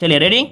चलिए रेडी।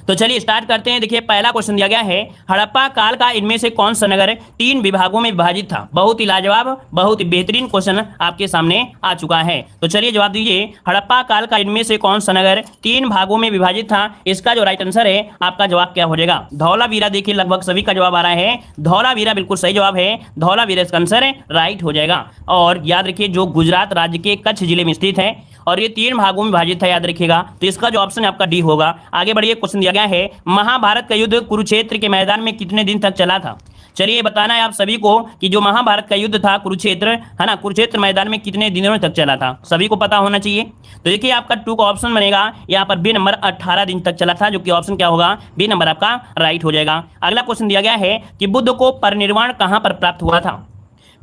तो चलिए स्टार्ट करते हैं। देखिए पहला क्वेश्चन दिया गया है, हड़प्पा काल का इनमें से कौन सा नगर 3 विभागों में विभाजित था। बहुत ही लाजवाब, बहुत ही बेहतरीन क्वेश्चन आपके सामने आ चुका है। तो चलिए जवाब दीजिए, हड़प्पा काल का इनमें से कौन सा नगर 3 भागों में विभाजित था। इसका जो राइट आंसर है आपका जवाब क्या हो जाएगा, धौलावीरा। देखिए लगभग सभी का जवाब आ रहा है धौलावीरा, बिल्कुल सही जवाब है धौलावीरा, इसका आंसर राइट हो जाएगा। और याद रखिए जो गुजरात राज्य के कच्छ जिले में स्थित है और ये 3 भागों में विभाजित है, याद रखिएगा। तो इसका जो ऑप्शन है आपका डी होगा। आगे बढ़िए, क्वेश्चन दिया गया है, महाभारत का युद्ध कुरुक्षेत्र के मैदान में कितने दिन तक चला था। चलिए बताना है आप सभी को कि जो महाभारत का युद्ध था कुरुक्षेत्र, है ना, कुरुक्षेत्र मैदान में कितने दिनों तक चला था, सभी को पता होना चाहिए। तो देखिए आपका 2 का ऑप्शन बनेगा यहाँ पर बी नंबर 18 दिन तक चला था, जो कि ऑप्शन क्या होगा, बी नंबर आपका राइट हो जाएगा। अगला क्वेश्चन दिया गया है कि बुद्ध को परिनिर्वाण कहां पर प्राप्त हुआ था।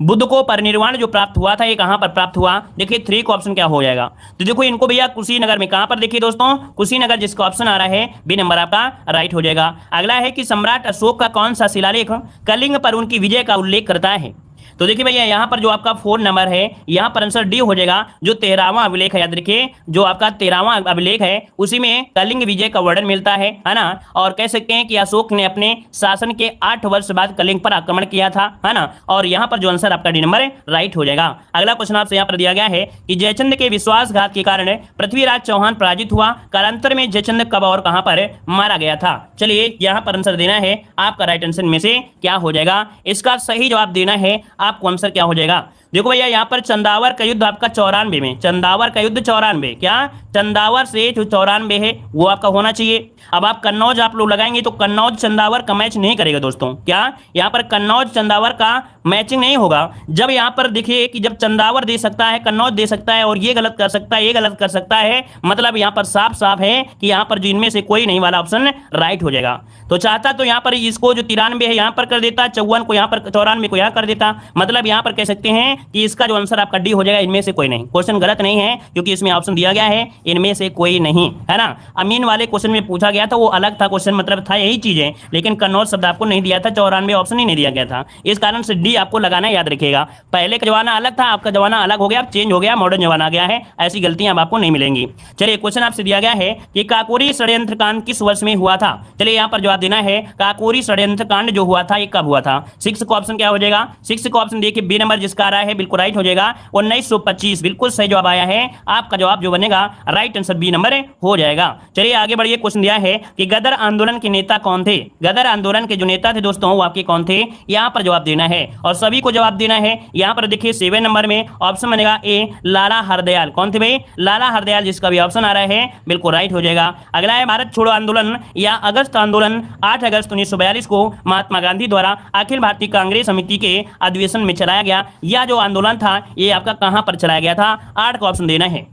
बुद्ध को परिनिर्वाण जो प्राप्त हुआ था ये कहां पर प्राप्त हुआ। देखिए 3 का ऑप्शन क्या हो जाएगा। तो देखो इनको भैया कुशीनगर में, कहां पर, देखिए दोस्तों कुशीनगर, जिसका ऑप्शन आ रहा है बी नंबर आपका राइट हो जाएगा। अगला है कि सम्राट अशोक का कौन सा शिलालेख कलिंग पर उनकी विजय का उल्लेख करता है। तो देखिए भैया यहाँ पर जो आपका 4 नंबर है, यहाँ पर आंसर डी हो जाएगा। जो 13वां अभिलेख है, याद रखिए जो आपका 13वां अभिलेख है उसी में कलिंग विजय का वर्णन मिलता है ना। और कह सकते हैं कि अशोक ने अपने शासन के 8 वर्ष बाद कलिंग पर आक्रमण किया था, है ना। और यहाँ पर जो आंसर आपका डी नंबर राइट हो जाएगा। अगला क्वेश्चन आपसे यहाँ पर दिया गया है कि जयचंद के विश्वासघात के कारण पृथ्वीराज चौहान पराजित हुआ, कालांतर में जयचंद कब और कहां पर मारा गया था। चलिए यहाँ पर आंसर देना है आपका, राइट आंसर में से क्या हो जाएगा। इसका सही जवाब देना है आपको, आंसर क्या हो जाएगा। देखो भैया यहाँ पर चंदावर का युद्ध आपका 94 में, चंदावर का युद्ध 94, क्या चंदावर से जो 94 है वो आपका होना चाहिए। अब आप कन्नौज आप लोग लगाएंगे तो कन्नौज चंदावर का मैच नहीं करेगा दोस्तों, क्या यहाँ पर कन्नौज चंदावर का मैचिंग नहीं होगा। जब यहाँ पर देखिए कि जब चंदावर दे सकता है, कन्नौज दे सकता है और ये गलत कर सकता है, ये गलत कर सकता है, मतलब यहाँ पर साफ साफ है कि यहाँ पर जो इनमें से कोई नहीं वाला ऑप्शन राइट हो जाएगा। तो चाहता तो यहाँ पर इसको जो 93 है यहाँ पर कर देता, 54 को यहाँ पर, 94 को यहाँ कर देता, मतलब यहाँ पर कह सकते हैं कि इसका जो आंसर आपका डी हो जाएगा, इनमें से कोई नहीं। क्वेश्चन गलत नहीं है क्योंकि इसमें ऑप्शन दिया गया है इनमें से कोई नहीं, है ना। अमीन वाले क्वेश्चन में पूछा गया था वो अलग था क्वेश्चन, मतलब था यही चीज है, लेकिन कन्नौज शब्द आपको नहीं दिया था, 94 ऑप्शन ही नहीं दिया गया था। इस कारण से डी आपको लगाना याद रखिएगा। पहले का जमाना अलग था, आपका जमाना अलग हो गया, चेंज हो गया, मॉडर्न जमाना आ गया है, ऐसी गलतियां अब आपको नहीं मिलेंगी। चलिए क्वेश्चन आपसे दिया गया है कि काकोरी षड्यंत्र कांड किस वर्ष में हुआ था। चलिए यहाँ पर जवाब देना है, काकोरी षड्यंत्र कांड जो हुआ था ये कब हुआ था। 6 का ऑप्शन क्या हो जाएगा, 6 का ऑप्शन देखिए बी नंबर जिसका आ रहा है बिल्कुल राइट हो जाएगा, 1925, बिल्कुल सही जवाब आया है। आपका जवाब जो बनेगा राइट आंसर बी नंबर हो जाएगा। चलिए आगे बढ़िए, क्वेश्चन दिया है कि गदर आंदोलन के नेता कौन थे। गदर आंदोलन के जो नेता थे दोस्तों वो आपके कौन थे, यहाँ पर जवाब देना है और सभी को जवाब देना है। यहाँ पर देखिए 7 नंबर में ऑप्शन बनेगा ए, लाला हरदयाल। कौन थे भाई, लाला हरदयाल, जिसका भी ऑप्शन आ रहा है बिल्कुल राइट हो जाएगा। अगला है भारत छोड़ो आंदोलन या अगस्त आंदोलन 8 अगस्त 1942 को महात्मा गांधी द्वारा अखिल भारतीय कांग्रेस समिति के अधिवेशन में चलाया गया। यह जो आंदोलन था ये आपका कहां पर चलाया गया था, 8 का ऑप्शन देना है।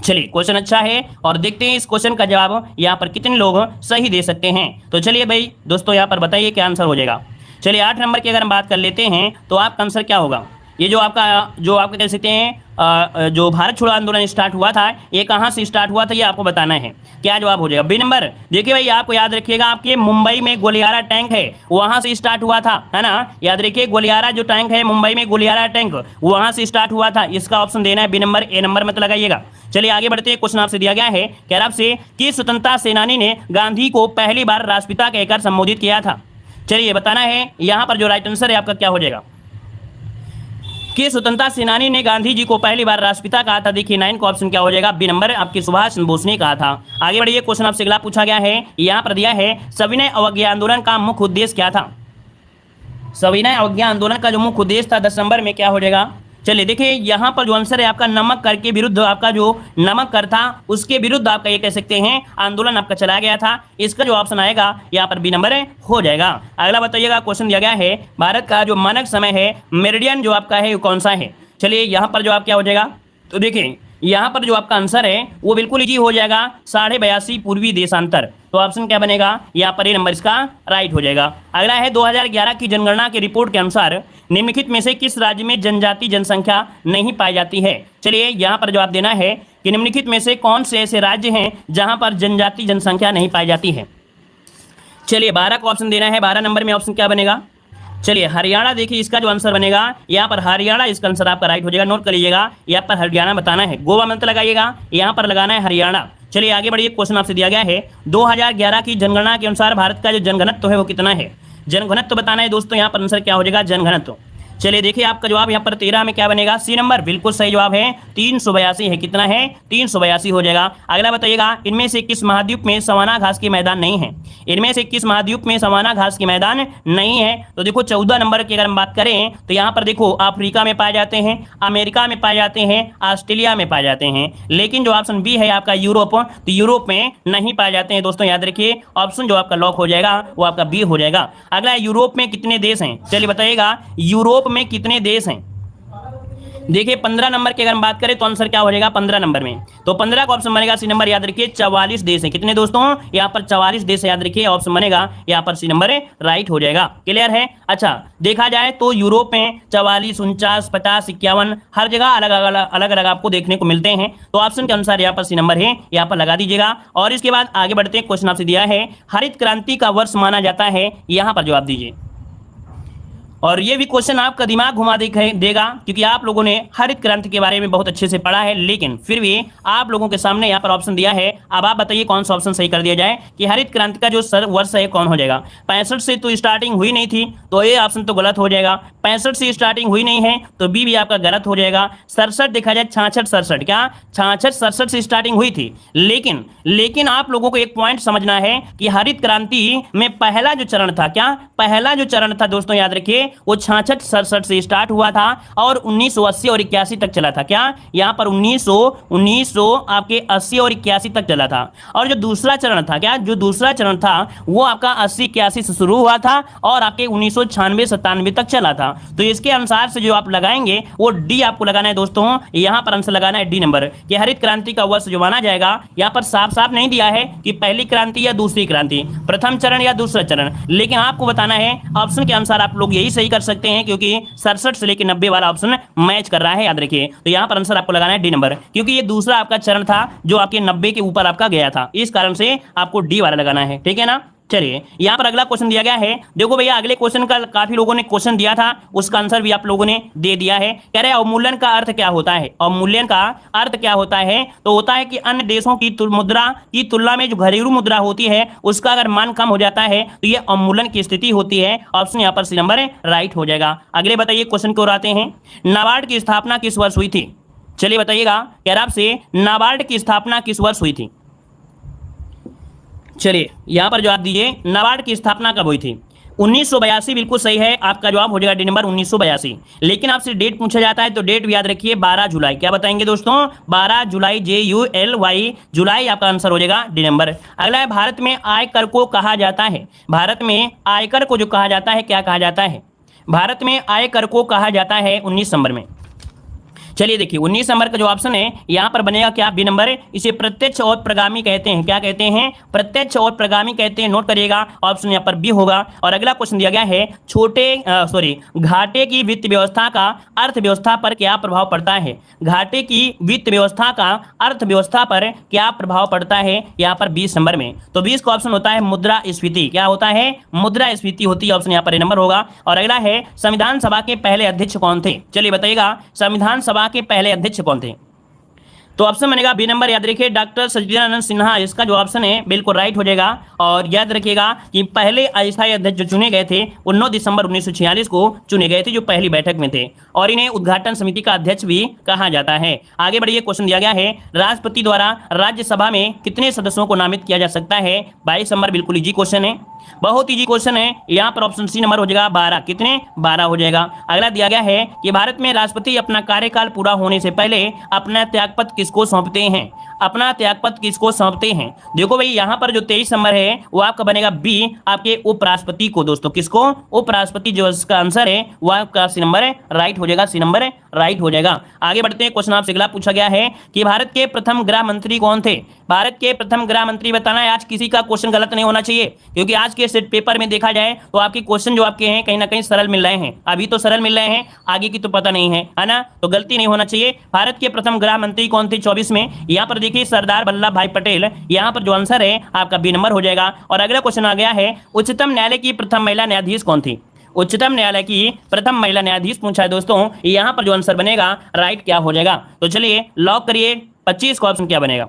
चलिए क्वेश्चन अच्छा है और देखते हैं इस क्वेश्चन का जवाब यहाँ पर कितने लोग सही दे सकते हैं। तो चलिए भाई दोस्तों यहाँ पर बताइए क्या आंसर हो जाएगा। चलिए 8 नंबर की अगर हम बात कर लेते हैं तो आपका आंसर क्या होगा। ये जो आपका कह सकते हैं जो भारत छोड़ो आंदोलन स्टार्ट हुआ था ये कहाँ से स्टार्ट हुआ था ये आपको बताना है। क्या जवाब हो जाएगा, बी नंबर। देखिए भाई आपको याद रखिएगा आपके मुंबई में गोलियारा टैंक है वहां से स्टार्ट हुआ था, है ना। याद रखिए गोलियारा जो टैंक है मुंबई में, गोलियारा टैंक वहां से स्टार्ट हुआ था। इसका ऑप्शन देना है बी नंबर, ए नंबर मत लगाइएगा। चलिए आगे बढ़ते हैं, क्वेश्चन आपसे दिया गया है कह रहा आपसे कि स्वतंत्रता सेनानी ने गांधी को पहली बार राष्ट्रपिता कहकर संबोधित किया था। चलिए बताना है यहाँ पर जो राइट आंसर है आपका क्या हो जाएगा कि स्वतंत्रता सेनानी ने गांधी जी को पहली बार राष्ट्रपिता कहा था। देखिए 9 का ऑप्शन क्या हो जाएगा, बी नंबर, आपके सुभाष चंद्र बोस ने कहा था। आगे बढ़िए, क्वेश्चन आपसे अगला पूछा गया है, यहाँ पर दिया है सविनय अवज्ञा आंदोलन का मुख्य उद्देश्य क्या था। सविनय अवज्ञा आंदोलन का जो मुख्य उद्देश्य था 10 नंबर में क्या हो जाएगा। चलिए देखिए यहाँ पर जो आंसर है आपका नमक कर के विरुद्ध, आपका जो नमक कर था उसके विरुद्ध आपका ये कह सकते हैं आंदोलन आपका चलाया गया था। इसका जो ऑप्शन आएगा यहाँ पर बी नंबर हो जाएगा। अगला बताइएगा, क्वेश्चन दिया गया है भारत का जो मानक समय है मेरिडियन जो आपका है वो कौन सा है। चलिए यहाँ पर जो आप क्या हो जाएगा, तो देखिए यहाँ पर जो आपका आंसर है वो बिल्कुल इजी हो जाएगा, 82.5 पूर्वी देशांतर। तो ऑप्शन क्या बनेगा, यहाँ पर ए नंबर इसका राइट हो जाएगा। अगला है 2011 की जनगणना की रिपोर्ट के अनुसार निम्नलिखित में से किस राज्य में जनजाति जनसंख्या नहीं पाई जाती है। चलिए यहाँ पर जवाब देना है कि निम्नलिखित में से कौन से ऐसे राज्य हैं जहाँ पर जनजाति जनसंख्या नहीं पाई जाती है। चलिए 12 का ऑप्शन देना है, 12 नंबर में ऑप्शन क्या बनेगा, चलिए हरियाणा, देखिए इसका जो आंसर बनेगा यहाँ पर हरियाणा, इसका आंसर आपका राइट हो जाएगा। नोट कर लीजिएगा, यहाँ पर हरियाणा बताना है, गोवा मत लगाइएगा, यहाँ पर लगाना है हरियाणा। चलिए आगे बढ़िए, क्वेश्चन आपसे दिया गया है 2011 की जनगणना के अनुसार भारत का जो जनघनत्व है वो कितना है। जनघनत्व बताना है दोस्तों, यहाँ पर आंसर क्या हो जाएगा, जनघनत्व। चलिए देखिए आपका जवाब यहाँ पर 13 में क्या बनेगा, सी नंबर, बिल्कुल सही जवाब है 382 है। कितना है, 382 हो जाएगा। अगला बताइएगा, इनमें से किस महाद्वीप में सवाना घास के मैदान नहीं है। इनमें से किस महाद्वीप में सवाना घास के मैदान नहीं है। तो देखो 14 नंबर की अगर हम बात करें तो यहाँ पर देखो अफ्रीका में पाए जाते हैं, अमेरिका में पाए जाते हैं, ऑस्ट्रेलिया में पाए जाते हैं। लेकिन जो ऑप्शन बी है आपका यूरोप, तो यूरोप में नहीं पाए जाते हैं दोस्तों, याद रखिए। ऑप्शन जो आपका लॉक हो जाएगा वो आपका बी हो जाएगा। अगला यूरोप में कितने देश हैं, चलिए बताइएगा यूरोप में कितने देश हैं। देखिए 15 नंबर की अगर हम बात करें तो आंसर क्या हो जाएगा 15 नंबर में, तो 15 का ऑप्शन बनेगा सी नंबर, याद रखिए 44 देश है। कितने दोस्तों, यहाँ पर 44 देश है, याद रखिए ऑप्शन बनेगा यहाँ पर सी नंबर राइट हो जाएगा। क्लियर है। अच्छा देखा जाए तो यूरोप में 44, 49, 50, 51 हर जगह अलग अलग आपको देखने को मिलते हैं। तो ऑप्शन के अनुसार यहाँ पर सी नंबर है, यहाँ पर लगा दीजिएगा। और इसके बाद आगे बढ़ते हैं, क्वेश्चन आपसे दिया है हरित क्रांति का वर्ष माना जाता है, यहाँ पर जवाब दीजिए। और ये भी क्वेश्चन आपका दिमाग घुमा देगा, क्योंकि आप लोगों ने हरित क्रांति के बारे में बहुत अच्छे से पढ़ा है, लेकिन फिर भी आप लोगों के सामने यहाँ पर ऑप्शन दिया है। अब आप बताइए कौन सा ऑप्शन सही कर दिया जाए कि हरित क्रांति का जो वर्ष है कौन हो जाएगा। 65 से तो स्टार्टिंग हुई नहीं थी, तो ये ऑप्शन तो गलत हो जाएगा। 65 से स्टार्टिंग हुई नहीं है तो बी भी आपका गलत हो जाएगा। 67 देखा जाए, 66, 67 क्या 66, 67 से स्टार्टिंग हुई थी, लेकिन आप लोगों को एक पॉइंट समझना है कि हरित क्रांति में पहला जो चरण था, क्या पहला जो चरण था दोस्तों, याद रखिए वो 66, 67 से स्टार्ट हुआ था और 1980 और 81 तक चला था। क्या यहाँ पर 1900 आपके 80 और 81 तक चला था। और जो दूसरा चरण था, क्या जो दूसरा चरण था वो आपका 80, 81 से शुरू हुआ था और आपके 1996, 97 तक चला था। तो इसके अनुसार से जो आप लगाएंगे वो डी आपको लगाना है दोस्तों, यहाँ पर आंसर लगाना है डी नंबर, कि हरित क्रांति का वर्ष जो माना जाएगा। यहाँ पर साफ साफ नहीं दिया है कि पहली क्रांति या दूसरी क्रांति, प्रथम चरण या दूसरा चरण, लेकिन आपको बताना है ऑप्शन के अनुसार आप लोग यही सही कर सकते हैं, क्योंकि 67 से लेकर 90 वाला ऑप्शन मैच कर रहा है, याद रखिए। तो यहाँ पर आंसर आपको लगाना है डी नंबर, क्योंकि ये दूसरा आपका चरण था जो आपके 90 के ऊपर आपका गया था, इस कारण से आपको डी वाला लगाना है, ठीक है ना। चलिए यहाँ पर अगला क्वेश्चन दिया गया है, देखो भैया अगले क्वेश्चन का काफी लोगों ने क्वेश्चन दिया था, उसका आंसर भी आप लोगों ने दे दिया है। कह रहे हैं अवमूल्यन का अर्थ क्या होता है। अवमूल्यन का अर्थ क्या होता है, तो होता है कि अन्य देशों की मुद्रा की तुलना में जो घरेलू मुद्रा होती है उसका अगर मान कम हो जाता है तो ये अवमूल्यन की स्थिति होती है। ऑप्शन यहाँ पर सी नंबर राइट हो जाएगा। अगले बताइए क्वेश्चन की ओर आते हैं, नाबार्ड की स्थापना किस वर्ष हुई थी। चलिए बताइएगा, कह रहा आपसे नाबार्ड की स्थापना किस वर्ष हुई थी। चलिए यहाँ पर जवाब दीजिए, नाबार्ड की स्थापना कब हुई थी। 1982 बिल्कुल सही है, आपका जवाब हो जाएगा डी नंबर 1982। लेकिन आपसे डेट पूछा जाता है तो डेट भी याद रखिए 12 जुलाई। क्या बताएंगे दोस्तों, 12 जुलाई, JULY, जुलाई आपका आंसर हो जाएगा डी नंबर। अगला है, भारत में आयकर को कहा जाता है। भारत में आयकर को जो कहा जाता है क्या कहा जाता है। भारत में आयकर को कहा जाता है 19 नंबर में। चलिए देखिए 19 नंबर का जो ऑप्शन है यहाँ पर बनेगा क्या, बी नंबर। इसे प्रत्यक्ष और प्रगामी कहते हैं। क्या कहते हैं, प्रत्यक्ष और प्रगामी कहते हैं। नोट करिएगा, ऑप्शन यहाँ पर बी होगा। और अगला क्वेश्चन दिया गया है, घाटे की वित्त व्यवस्था का अर्थव्यवस्था पर क्या प्रभाव पड़ता है। घाटे की वित्त व्यवस्था का अर्थव्यवस्था पर क्या प्रभाव पड़ता है, यहाँ पर 20 नंबर में। तो 20 का ऑप्शन होता है मुद्रास्फीति। क्या होता है, मुद्रास्फीति होती है, ऑप्शन यहाँ पर ए नंबर होगा। और अगला है, संविधान सभा के पहले अध्यक्ष कौन थे। चलिए बताइएगा, संविधान सभा के पहले अध्यक्ष कौन थे। तो ऑप्शन बनेगा बी नंबर, याद रखिए डॉक्टर सच्चिदानंद सिन्हा, इसका जो ऑप्शन है बिल्कुल राइट हो जाएगा। और याद रखिएगा कि पहले अस्थायी अध्यक्ष जो चुने गए थे वो 9 दिसंबर 1946 को चुने गए थे, जो पहली बैठक में थे, और इन्हें उद्घाटन समिति का अध्यक्ष भी कहा जाता है। आगे बढ़िए, क्वेश्चन दिया गया है, राष्ट्रपति द्वारा राज्यसभा में कितने सदस्यों को नामित किया जा सकता है। 22 नंबर, बिल्कुल इजी क्वेश्चन है, बहुत इजी क्वेश्चन है। यहाँ पर ऑप्शन सी नंबर हो जाएगा 12। कितने, 12 हो जाएगा। अगला दिया गया है कि भारत में राष्ट्रपति अपना कार्यकाल पूरा होने से पहले अपना त्यागपत्र किसको सौंपते हैं। अपना त्यागपत्र किसको सौंपते हैं। देखो भाई यहाँ पर जो 23 नंबर है वो आपका बनेगा बी, आपके उपराष्ट्रपति को। दोस्तों किसको, उपराष्ट्रपति, जो इसका आंसर है वो आपका सी नंबर राइट हो जाएगा, सी नंबर राइट हो जाएगा। आगे बढ़ते हैं, क्वेश्चन आपसे अगला पूछा गया है कि भारत के प्रथम गृह मंत्री कौन थे। भारत के प्रथम गृह मंत्री बताना है। आज किसी का क्वेश्चन गलत नहीं होना चाहिए, क्योंकि आज के सेट पेपर में देखा जाए तो आपके क्वेश्चन जो आपके हैं कहीं ना कहीं सरल मिल रहे हैं। अभी तो सरल मिल रहे हैं, आगे की तो पता नहीं है ना, तो गलती नहीं होना चाहिए। भारत के प्रथम गृह मंत्री कौन थे 24 में, यहाँ पर देखिए सरदार वल्लभ भाई पटेल। यहाँ पर जो आंसर है आपका बी नंबर हो जाएगा। और अगला क्वेश्चन आ गया है, उच्चतम न्यायालय की प्रथम महिला न्यायाधीश कौन थी। उच्चतम न्यायालय की प्रथम महिला न्यायाधीश पूछा है दोस्तों। यहां पर जो आंसर बनेगा राइट क्या हो जाएगा? तो चलिए लॉक करिए, 25 का ऑप्शन क्या बनेगा?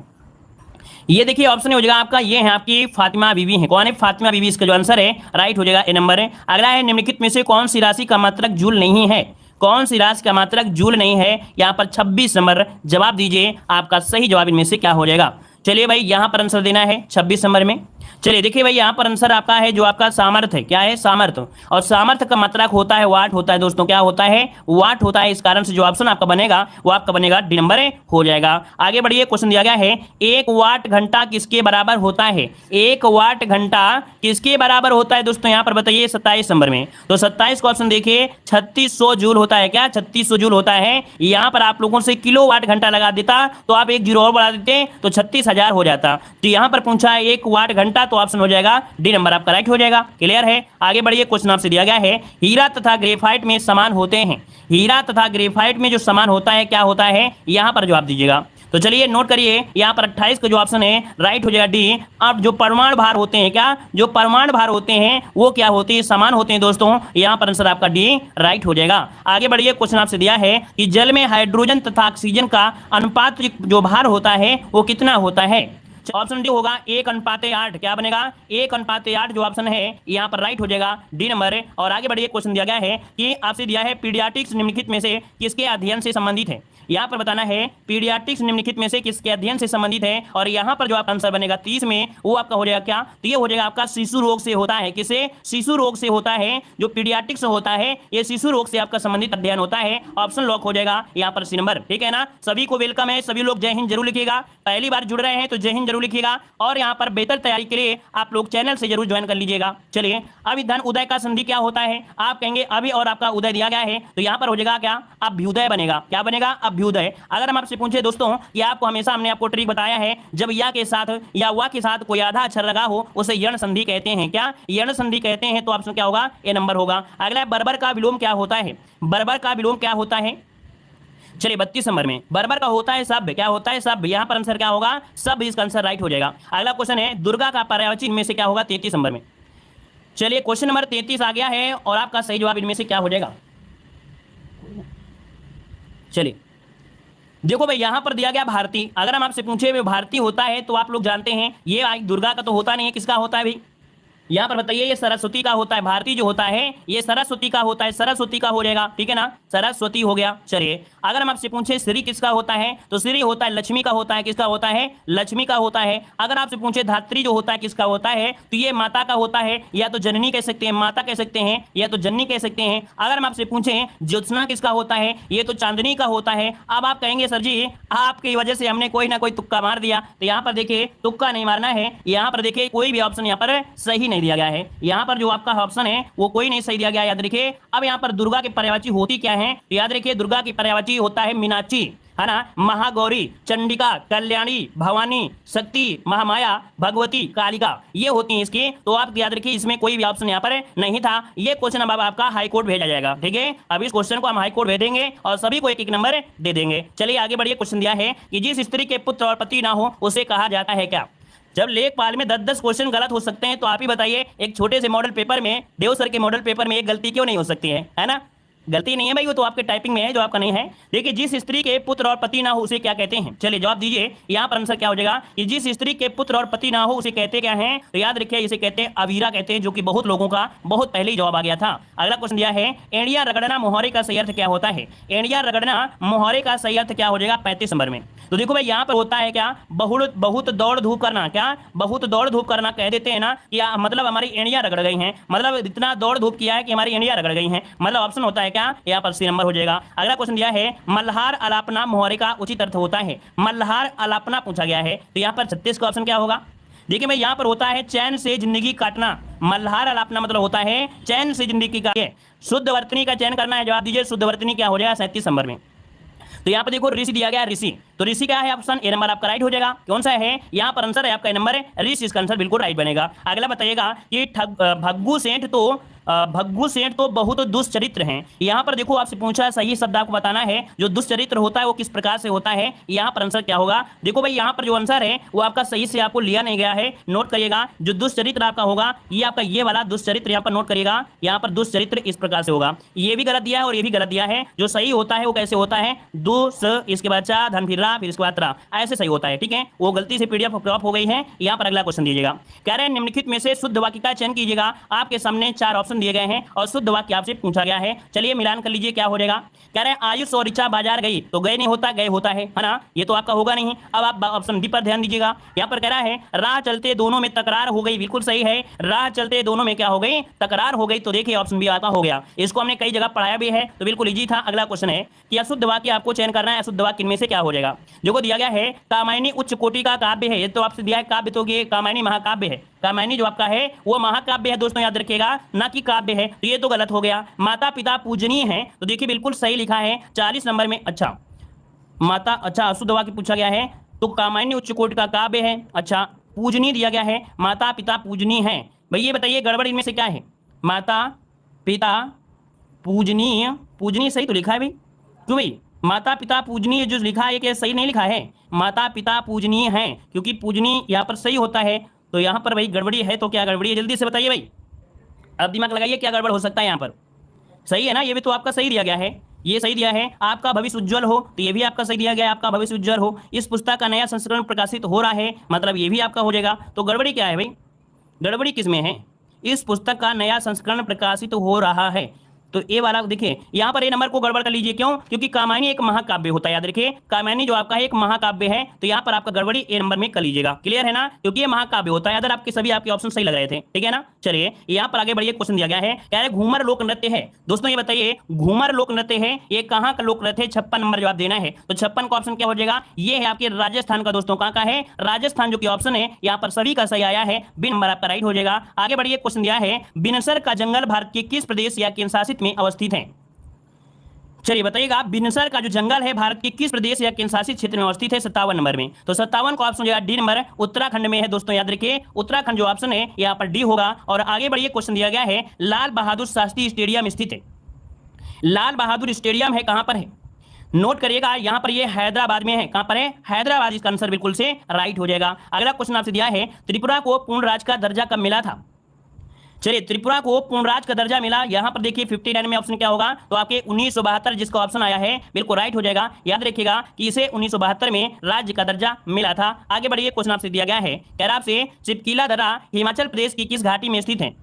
ये देखिए ऑप्शन हो जाएगा आपका, ये है आपकी फातिमा बीवी है। कौन है? फातिमा बीवी। इसका जो आंसर है राइट हो जाएगा ए नंबर है। अगला है निम्नलिखित में से कौन सी राशि का मात्रक जूल नहीं है? कौन सी राशि का मात्रक जूल नहीं है? यहाँ पर 26 नंबर जवाब दीजिए, आपका सही जवाब इनमें से क्या हो जाएगा? चलिए भाई यहाँ पर आंसर देना है 26 नंबर में। चलिए देखिए भाई यहाँ पर आंसर आपका है जो आपका सामर्थ्य है। क्या है? सामर्थ्य। और सामर्थ्य का मात्रक होता है वाट होता है दोस्तों। क्या होता है? वाट होता है। इस कारण से जो ऑप्शन आपका बनेगा वो आपका बनेगा डी नंबर हो जाएगा। आगे बढ़िए, क्वेश्चन दिया गया है 1 वाट घंटा किसके बराबर होता है? 1 वाट घंटा किसके बराबर होता है दोस्तों? यहाँ पर बताइए 27 नंबर में। तो 27 का ऑप्शन देखिए 3600 जूल होता है। क्या? 3600 जूल होता है। यहाँ पर आप लोगों से किलो वाट घंटा लगा देता तो आप एक जीरो और बढ़ा देते तो 36,000 हो जाता। तो यहाँ पर पूछा है 1 वाट घंटा, तो ऑप्शन हो जाएगा डी नंबर आपका राइट हो जाएगा। क्लियर है? आगे बढ़िए, क्वेश्चन आपसे दिया गया है हीरा तथा ग्रेफाइट में समान होते हैं। हीरा तथा ग्रेफाइट में जो समान होता है क्या होता है? यहाँ पर जवाब दीजिएगा। तो चलिए नोट करिए, यहाँ पर 28 का जो ऑप्शन है राइट हो जाएगा डी। अब जो परमाणु भार होते हैं, क्या जो परमाणु भार होते हैं वो क्या होते हैं? समान होते हैं दोस्तों। यहाँ पर आंसर आपका डी राइट हो जाएगा। आगे बढ़िए, क्वेश्चन आपसे दिया है कि जल में हाइड्रोजन तथा ऑक्सीजन का अनुपात जो भार होता है वो कितना होता है? ऑप्शन डी होगा 1:8। क्या बनेगा? 1:8 जो ऑप्शन है यहाँ पर राइट हो जाएगा डी नंबर है। और आगे बढ़िए, क्वेश्चन दिया गया है कि आपसे दिया है पीडियाट्रिक्स निम्नलिखित में से किसके अध्ययन से संबंधित है? यहाँ पर बताना है पीडियाट्रिक्स निम्नलिखित में से किसके अध्ययन से संबंधित है। और यहाँ पर जो आपका आंसर बनेगा 30 में वो आपका हो जाएगा क्या? तो ये हो जाएगा आपका शिशु रोग से होता है। किसे? शिशु रोग से होता है। जो पीडियाट्रिक्स होता है ये शिशु रोग से आपका संबंधित अध्ययन होता है। ऑप्शन लॉक हो जाएगा यहाँ पर सी नंबर। ठीक है ना? सभी को वेलकम है, सभी लोग जय हिंद जरूर लिखिएगा। पहली बार जुड़ रहे हैं तो जय हिंद जरूर लिखिएगा। और यहाँ पर बेहतर तैयारी के लिए आप लोग चैनल से जरूर ज्वाइन कर लीजिएगा। चलिए, अभी धन उदय का संधि क्या होता है? आप कहेंगे अभी और आपका उदय दिया गया है तो यहाँ पर हो जाएगा क्या? अभ्युदय बनेगा। क्या बनेगा? अभ्युदय। अगर हम आपसे पूछे दोस्तों कि आपको हमेशा हमने आपको ट्रिक बताया है, जब या के साथ या वा के साथ कोई आधा अक्षर लगा हो उसे यण संधि कहते हैं। क्या? यण संधि कहते हैं। तो ऑप्शन क्या होगा? ए नंबर होगा। अगला बर्बर का विलोम क्या होता है? बर्बर का विलोम क्या होता है? चलिए 32 नंबर में बर्बर का होता है सभ्य। क्या होता है? सभ्य। यहाँ पर आंसर क्या होगा? सभ्य। इसका आंसर राइट हो जाएगा। अगला क्वेश्चन है दुर्गा का पर्यायवाची इनमें से क्या होगा? 33 नंबर में। चलिए क्वेश्चन नंबर 33 आ गया है और आपका सही जवाब इनमें से क्या हो जाएगा? चलिए देखो भाई, यहां पर दिया गया भारती। अगर हम आपसे पूछे वे भारती होता है तो आप लोग जानते हैं ये दुर्गा का तो होता नहीं है। किसका होता है भाई? यहाँ पर बताइए, ये सरस्वती का होता है। भारती जो होता है ये सरस्वती का होता है। सरस्वती का हो जाएगा। ठीक है ना? सरस्वती हो गया। चलिए, अगर हम आपसे पूछे श्री किसका होता है तो श्री होता है लक्ष्मी का होता है। किसका होता है? लक्ष्मी का होता है। अगर आपसे पूछे धात्री जो होता है किसका होता है तो ये माता का होता है। या तो जननी कह सकते हैं, माता कह सकते हैं, या तो जननी कह सकते हैं। अगर हम आपसे पूछे ज्योत्सना किसका होता है, ये तो चांदनी का होता है। अब आप कहेंगे सर जी आपकी वजह से हमने कोई ना कोई तुक्का मार दिया। तो यहाँ पर देखिए तुक्का नहीं मारना है। यहाँ पर देखिए कोई भी ऑप्शन यहाँ पर सही नहीं दिया गया है। यहाँ पर जो आपका ऑप्शन है वो कोई नहीं सही दिया गया, याद रखिए। अब यहाँ पर दुर्गा की पर्यायवाची होती क्या है? तो याद रखिए दुर्गा की पर्यायवाची होता है मीनाक्षी, है ना, महागौरी, चंडिका, कल्याणी, भवानी, शक्ति, महामाया, भगवती, कालिका, ये होती हैं इसकी। तो आप याद रखिए इसमें कोई भी ऑप्शन यहाँ पर नहीं था। ये क्वेश्चन अब आपका हाई कोर्ट भेजा जाएगा। ठीक है? अब इस क्वेश्चन को हम हाई कोर्ट भेजेंगे और सभी को एक एक नंबर दे देंगे। चलिए आगे बढ़िए, क्वेश्चन दिया है कि जिस स्त्री के पुत्र और पति ना हो उसे कहा जाता है क्या? जब लेखपाल में 10-10 क्वेश्चन गलत हो सकते हैं तो आप ही बताइए, एक छोटे से मॉडल पेपर में, देव सर के मॉडल पेपर में एक गलती क्यों नहीं हो सकती है ना? गलती नहीं है भाई, वो तो आपके टाइपिंग में है जो आपका नहीं है। देखिए, जिस स्त्री के पुत्र और पति ना हो उसे क्या कहते हैं? चलिए जवाब दीजिए। यहाँ पर आंसर क्या हो जाएगा कि जिस स्त्री के पुत्र और पति ना हो उसे कहते क्या हैं? तो याद रखिए इसे कहते हैं अवीरा कहते हैं, जो कि बहुत लोगों का बहुत पहले ही जवाब आ गया था। अगला क्वेश्चन दिया है एड़िया रगड़ना मोहरे का सही अर्थ क्या होता है? एड़िया रगड़ना मोहरे का सही अर्थ क्या हो जाएगा? 35 नंबर में। तो देखो भाई यहाँ पर होता है क्या? बहुत दौड़ धूप करना। क्या? बहुत दौड़ धूप करना कह देते हैं ना, या मतलब हमारी एड़ियां रगड़ गई हैं, मतलब इतना दौड़ धूप किया है कि हमारी एड़ियां रगड़ गई हैं। मतलब ऑप्शन होता है क्या? यहाँ पर सी नंबर हो जाएगा। अगला क्वेश्चन दिया है मल्हार अलापना मोहरे का उचित अर्थ होता है। मल्हार अलापना पूछा गया है तो यहाँ पर 36 का ऑप्शन क्या होगा? देखिए मैं यहाँ पर होता है चैन से जिंदगी काटना। मल्हार अलापना मतलब होता है चैन से जिंदगी काटना। शुद्ध वर्तनी का चयन करना है। जवाब दीजिए शुद्ध वर्तनी क्या हो जाएगा? 37 नंबर में। तो यहाँ पर देखो ऋषि दिया गया, ऋषि। तो ऋषि क्या है? ऑप्शन ए नंबर आपका राइट हो जाएगा। कौन सा है? यहाँ पर आंसर है आपका ए नंबर है ऋषि। इसका आंसर बिल्कुल राइट बनेगा। अगला बताइएगा कि भग्गू सेठ तो भग्गू सेठ तो बहुत दुष्चरित्र हैं। यहाँ पर देखो आपसे पूछा है, सही शब्द आपको बताना है, जो दुष्चरित्र होता है वो किस प्रकार से होता है। यहाँ पर आंसर क्या होगा, देखो भाई यहाँ पर जो आंसर है वो आपका सही से आपको लिया नहीं गया है, नोट करिएगा। जो दुष्चरित्र आपका होगा ये आपका ये वाला दुष्चरित्र यहाँ पर नोट करिएगा। यहाँ पर दुष्चरित्र इस प्रकार से होगा, ये भी गलत दिया है और ये भी गलत दिया है। जो सही होता है वो कैसे होता है, दुस इसके बाद चा धन फिर रा फिर इसके बाद रा, ऐसे सही होता है, ठीक है। वो गलती से पीडीएफ ड्रॉप हो गई है। यहाँ पर अगला क्वेश्चन दीजिएगा, कह रहे हैं निम्नलिखित में से शुद्ध वाक्य का चयन कीजिएगा। आपके सामने 4 ऑप्शन दिए गए हैं और शुद्ध वाक्य आपसे पूछा गया है। चलिए मिलान कर लीजिए क्या हो जाएगा। कह रहे हैं आयुष और ऋचा बाजार गई, तो गए नहीं होता गए होता है ना, ये तो आपका होगा नहीं। अब आप ऑप्शन डी पर ध्यान दीजिएगा। यहाँ पर कह रहा है राह चलते दोनों में तकरार हो गई, बिल्कुल सही है, राह चलते दोनों में क्या हो गई, तकरार हो गई। तो देखिए ऑप्शन बी आपका हो गया। इसको हमने कई जगह पढ़ाया भी है तो बिल्कुल इजी था। अगला क्वेश्चन है कि अशुद्ध वाक्य आपको चयन करना है, अशुद्ध वाक्य इनमें से क्या हो जाएगा। जो दिया गया है कामायनी उच्च कोटि का काव्य है, ये तो आपसे दिया है काव्य, तो ये कामायनी महाकाव्य है। कामायनी जो आपका है वो महाकाव्य है दोस्तों, याद रखिएगा, ना कि काव्य है, तो ये तो गलत हो गया। माता पिता पूजनीय है, तो देखिए बिल्कुल सही लिखा है 40 नंबर में। अच्छा माता, अच्छा अशुद्ध वाक्य पूछा गया है तो कामायनी उच्च कोटि का काव्य है। अच्छा पूजनीय दिया गया है, माता पिता पूजनीय है। भाई ये बताइए गड़बड़ इनमें से क्या है, माता पिता पूजनीय, पूजनीय सही तो लिखा है भाई, क्यों भाई माता पिता पूजनीय जो लिखा है ये सही नहीं लिखा है, माता पिता पूजनीय है, क्योंकि पूजनीय यहाँ पर सही होता है। तो यहाँ पर भाई गड़बड़ी है, तो क्या गड़बड़ी है जल्दी से बताइए भाई, अब दिमाग लगाइए क्या गड़बड़ हो सकता है यहाँ पर। सही है ना, ये भी तो आपका सही दिया गया है, ये सही दिया है। आपका भविष्य उज्जवल हो, तो ये भी आपका सही दिया गया है, आपका भविष्य उज्जवल हो। इस पुस्तक का नया संस्करण प्रकाशित हो रहा है, मतलब ये भी आपका हो जाएगा। तो गड़बड़ी क्या है भाई, गड़बड़ी किस में है, इस पुस्तक का नया संस्करण प्रकाशित हो रहा है, तो ए वाला देखिए यहाँ पर ए नंबर को गड़बड़ कर लीजिए। क्यों, क्योंकि कामायनी एक महाकाव्य होता है, याद रखिए कामायनी जो आपका है एक महाकाव्य है, तो यहाँ पर आपका गड़बड़ी ए नंबर में कर लीजिएगा। क्लियर है ना, क्योंकि ये महाकाव्य होता है। अगर आपके सभी आपके ऑप्शन सही लग रहे थे, ठीक है ना। चलिए यहाँ पर आगे बढ़िए, क्वेश्चन दिया गया है, कह रहे घूमर लोक नृत्य है। दोस्तों ये बताइए घूमर लोक नृत्य है, ये कहाँ का लोक नृत्य है, 56 नंबर जवाब देना है। तो 56 का ऑप्शन क्या हो जाएगा, ये है आपके राजस्थान का। दोस्तों कहाँ का है, राजस्थान, जो कि ऑप्शन है यहाँ पर सभी का सही आया है, बी नंबर आपका राइट हो जाएगा। आगे बढ़िए, क्वेश्चन दिया है बिनसर का जंगल भारत के किस प्रदेश या केंद्र शासित में अवस्थित है। चलिए बताइएगा बिनसर का जो जंगल है भारत के किस प्रदेश या केंद्र शासित क्षेत्र में अवस्थित है, 57 नंबर में। तो 57 का ऑप्शन जो है डी नंबर उत्तराखंड में है। दोस्तों याद रखिए उत्तराखंड जो ऑप्शन है यहाँ पर डी होगा। और आगे बढ़िए, क्वेश्चन दिया गया है लाल बहादुर शास्त्री स्टेडियम स्थित है, लाल बहादुर स्टेडियम है कहां पर है, नोट करिएगा। यहां पर ये हैदराबाद में है, कहां पर है, हैदराबाद। इसका आंसर बिल्कुल से राइट हो जाएगा। अगला क्वेश्चन आपसे दिया है त्रिपुरा को पूर्ण राज्य का दर्जा कब मिला था। चलिए त्रिपुरा को पूर्ण राज्य का दर्जा मिला, यहां पर देखिए 59 में ऑप्शन क्या होगा, तो आपके 1972 जिसका ऑप्शन आया है बिल्कुल राइट हो जाएगा। याद रखिएगा कि इसे 1972 में राज्य का दर्जा मिला था। आगे बढ़िए, क्वेश्चन आपसे दिया गया है, कह रहा आपसे सिपकीला दर्रा हिमाचल प्रदेश की किस घाटी में स्थित है।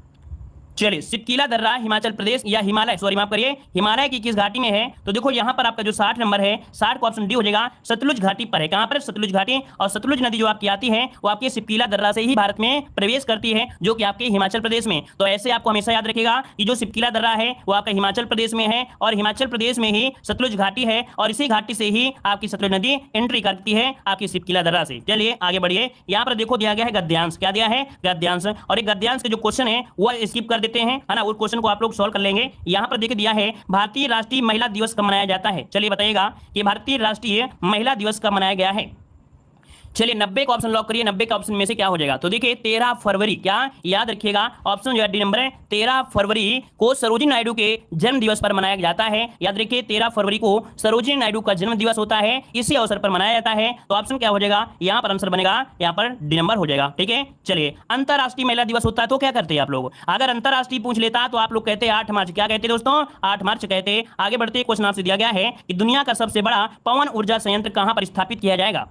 चलिए सिपकीला दर्रा हिमाचल प्रदेश या हिमालय, सॉरी माफ करिए, हिमालय की किस घाटी में है। तो देखो यहाँ पर आपका जो 60 नंबर है, 60 का ऑप्शन डी हो जाएगा, सतलुज घाटी पर है। कहाँ पर, सतलुज घाटी। और सतलुज नदी जो आपकी आती है वो आपके सिपकीला दर्रा से ही भारत में प्रवेश करती है, जो कि आपके हिमाचल प्रदेश में। तो ऐसे आपको हमेशा याद रखेगा कि जो सिपकीला दर्रा है वो आपका हिमाचल प्रदेश में है, और हिमाचल प्रदेश में ही सतलुज घाटी है, और इसी घाटी से ही आपकी सतलुज नदी एंट्री करती है आपकी सिपकीला दर्रा से। चलिए आगे बढ़िए, यहाँ पर देखो दिया गया है गद्यांश, क्या दिया है, गद्यांश। और एक गद्यांश के जो क्वेश्चन है वो स्किप कर देते हैं, है ना, उस क्वेश्चन को आप लोग सॉल्व कर लेंगे। यहां पर देखिए दिया है भारतीय राष्ट्रीय महिला दिवस कब मनाया जाता है। चलिए बताइएगा कि भारतीय राष्ट्रीय महिला दिवस कब मनाया गया है। चलिए 90 का ऑप्शन लॉक करिए, 90 का ऑप्शन में से क्या हो जाएगा। तो देखिए 13 फरवरी, क्या याद रखिएगा ऑप्शन जो है डी नंबर है, 13 फरवरी को सरोजिनी नायडू के जन्म दिवस पर मनाया जाता है। याद रखिए 13 फरवरी को सरोजिनी नायडू का जन्म दिवस होता है, इसी अवसर पर मनाया जाता है। तो ऑप्शन क्या हो जाएगा, यहाँ पर आंसर बनेगा यहाँ पर डी नंबर हो जाएगा। ठीक है, चलिए अंतरराष्ट्रीय महिला दिवस होता है तो क्या करते हैं आप लोग, अगर अंतरराष्ट्रीय पूछ लेता तो आप लोग कहते हैं 8 मार्च, क्या कहते दोस्तों, 8 मार्च कहते। आगे बढ़ते क्वेश्चन आपसे दिया गया है कि दुनिया का सबसे बड़ा पवन ऊर्जा संयंत्र कहां पर स्थापित किया जाएगा।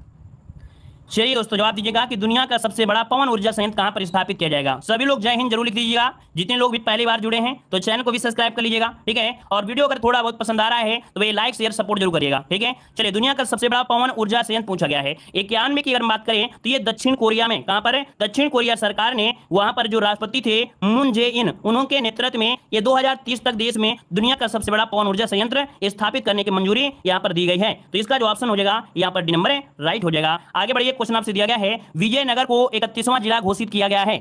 चलिए दोस्तों जवाब दीजिएगा कि दुनिया का सबसे बड़ा पवन ऊर्जा संयंत्र कहां पर स्थापित किया जाएगा। सभी लोग जय हिंद जरूर लिख दीजिएगा। जितने लोग भी पहली बार जुड़े हैं तो चैनल को भी सब्सक्राइब कर लीजिएगा, ठीक है। और वीडियो अगर थोड़ा बहुत पसंद आ रहा है तो ये लाइक शेयर सपोर्ट जरूर करिएगा, ठीक है। चलिए दुनिया का सबसे बड़ा पवन ऊर्जा संयंत्र पूछा गया है 91 की अगर बात करें तो ये दक्षिण कोरिया में, कहां पर है, दक्षिण कोरिया सरकार ने, वहां पर जो राष्ट्रपति थे मून जे इन, उनके नेतृत्व में ये 2030 तक देश में दुनिया का सबसे बड़ा पवन ऊर्जा संयंत्र स्थापित करने की मंजूरी यहाँ पर दी गई है। तो इसका जो ऑप्शन हो जाएगा यहाँ पर डी नंबर राइट हो जाएगा। आगे बढ़िए, क्वेश्चन आपसे दिया गया है विजयनगर को 31वां जिला घोषित किया गया है।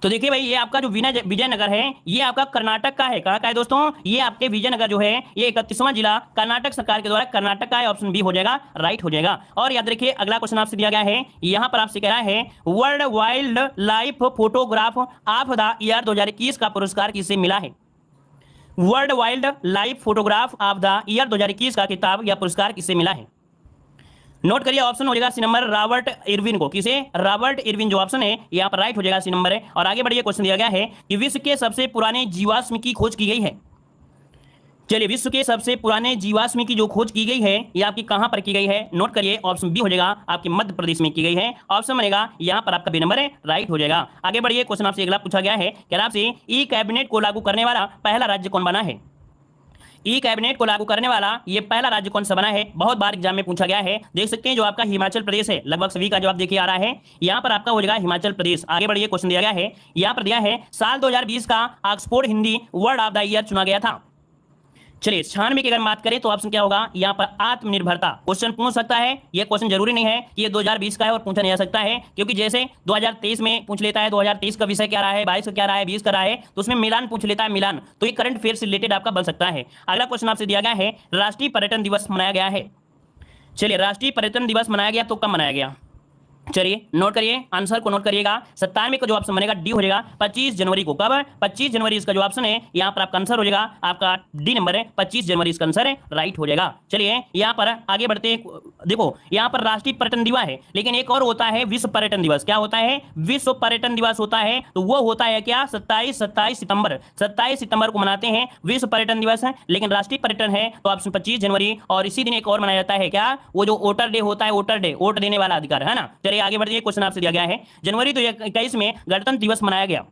तो देखिए भाई, ये आपका जो विजयनगर है ये आपका कर्नाटक का है। कहाँ का है दोस्तों? ये आपके विजयनगर जो है ये 31वां जिला कर्नाटक सरकार के द्वारा कर्नाटक का है। ऑप्शन बी हो जाएगा, राइट हो जाएगा। और याद रखिए अगला क्वेश्चन आपसे दिया गया है, यहाँ पर आपसे कह रहा है world wild life photograph of the year 2021 का पुरस्कार किसे मिला है? World wild life photograph of the year 2021 का किताब या पुरस्कार किसे मिला है? नोट करिए, ऑप्शन हो जाएगा सी नंबर रॉबर्ट इरविन को। किसे? रॉबर्ट इरविन जो ऑप्शन है यहाँ पर राइट हो जाएगा, सी नंबर है। और आगे बढ़िए, क्वेश्चन दिया गया है कि विश्व के सबसे पुराने जीवाश्म की खोज की गई है। चलिए, विश्व के सबसे पुराने जीवाश्म की जो खोज की गई है ये आपकी कहां पर की गई है? नोट करिए, ऑप्शन बी हो जाएगा, आपके मध्य प्रदेश में की गई है। ऑप्शन बनेगा यहाँ पर आपका बी नंबर है, राइट हो जाएगा। आगे बढ़िए, क्वेश्चन आपसे अगला पूछा गया है कि आपसे ई कैबिनेट को लागू करने वाला पहला राज्य कौन बना है? ई कैबिनेट को लागू करने वाला ये पहला राज्य कौन सा बना है? बहुत बार एग्जाम में पूछा गया है। देख सकते हैं जो आपका हिमाचल प्रदेश है, लगभग सभी का जवाब देखिए आ रहा है। यहाँ पर आपका हो जाएगा हिमाचल प्रदेश। आगे बढ़िए, क्वेश्चन दिया गया है, यहाँ पर दिया है साल 2020 का Oxford Hindi word of the year चुना गया था। चलिए, 96 की अगर बात करें तो ऑप्शन क्या होगा यहाँ पर? आत्मनिर्भरता। क्वेश्चन पूछ सकता है, ये क्वेश्चन जरूरी नहीं है कि ये 2020 का है और पूछा नहीं जा सकता है, क्योंकि जैसे 2023 में पूछ लेता है 2023 का विषय क्या रहा है, 22 का क्या रहा है, 20 का रहा है, तो उसमें मिलान पूछ लेता है, मिलान, तो ये करंट अफेयर से रिलेटेड आपका बन सकता है। अगला क्वेश्चन आपसे दिया गया है, राष्ट्रीय पर्यटन दिवस मनाया गया है। चलिए, राष्ट्रीय पर्यटन दिवस मनाया गया तो कब मनाया गया? चलिए नोट करिए, आंसर को नोट करिएगा। 97 का जो ऑप्शन बनेगा डी हो जाएगा, 25 जनवरी को। कब? 25 जनवरी इसका जो ऑप्शन है यहाँ पर आपका आंसर हो जाएगा, आपका डी नंबर है, 25 जनवरी इसका आंसर है, राइट हो जाएगा। चलिए यहाँ पर आगे बढ़ते हैं। देखो यहाँ पर राष्ट्रीय पर्यटन दिवस है, लेकिन एक और होता है विश्व पर्यटन दिवस। क्या होता है? विश्व पर्यटन दिवस होता है, तो वो होता है क्या? 27 सितंबर को मनाते हैं, विश्व पर्यटन दिवस है। लेकिन राष्ट्रीय पर्यटन है तो ऑप्शन 25 जनवरी। और इसी दिन एक और मनाया जाता है, क्या? वो जो वोटर डे होता है, वोटर डे, वोट देने वाला अधिकार, है ना। चलिए आगे बढ़िए, क्वेश्चन आपसे दिया गया है, जनवरी 2021 में गणतंत्र दिवस मनाया गया।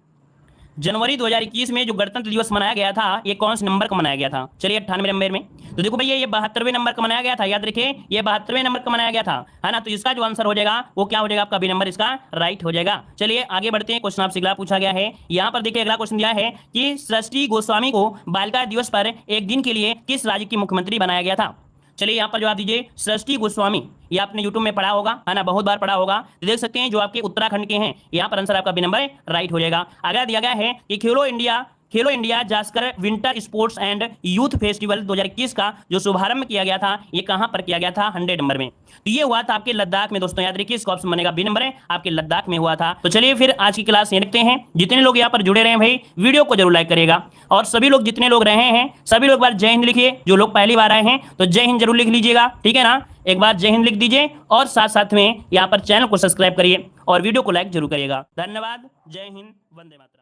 जनवरी 2021 में जो गणतंत्र दिवस मनाया गया था ये कौन से नंबर का मनाया गया था? चलिए 98 नंबर में। तो देखो भैया, ये 72वें नंबर का मनाया गया था, याद रखिए ये 72वें नंबर का मनाया गया था, है ना। तो इसका जो आंसर हो जाएगा वो क्या हो जाएगा? आपका बी नंबर इसका राइट हो जाएगा। चलिए आगे बढ़ते हैं, क्वेश्चन आपसे अगला पूछा गया है। यहाँ पर देखिए अगला क्वेश्चन दिया है कि सृष्टि गोस्वामी को बालिका दिवस पर एक दिन के लिए किस राज्य की मुख्यमंत्री बनाया गया था? चलिए यहाँ पर जवाब दीजिए, सृष्टि गोस्वामी, ये आपने यूट्यूब में पढ़ा होगा, है ना, बहुत बार पढ़ा होगा। तो देख सकते हैं जो आपके उत्तराखंड के हैं, यहाँ पर आंसर आपका बी नंबर राइट हो जाएगा। अगला दिया गया है कि खेलो India Zanskar winter sports and youth festival 2021 का जो शुभारंभ किया गया था ये कहां पर किया गया था? 100 नंबर में। तो ये हुआ था आपके लद्दाख में दोस्तों, याद रखिए इसका ऑप्शन बनेगा बी नंबर है, आपके लद्दाख में हुआ था। तो चलिए फिर आज की क्लास ये रखते हैं। जितने लोग यहाँ पर जुड़े रहे हैं भाई, वीडियो को जरूर लाइक करिएगा। और सभी लोग जितने लोग रहे हैं सभी लोग बार जय हिंद लिखिए। जो लोग पहली बार आए हैं तो जय हिंद जरूर लिख लीजिएगा, ठीक है ना। एक बार जय हिंद लिख दीजिए और साथ साथ में यहाँ पर चैनल को सब्सक्राइब करिए और वीडियो को लाइक जरूर करिएगा। धन्यवाद, जय हिंद, वंदे मातरम।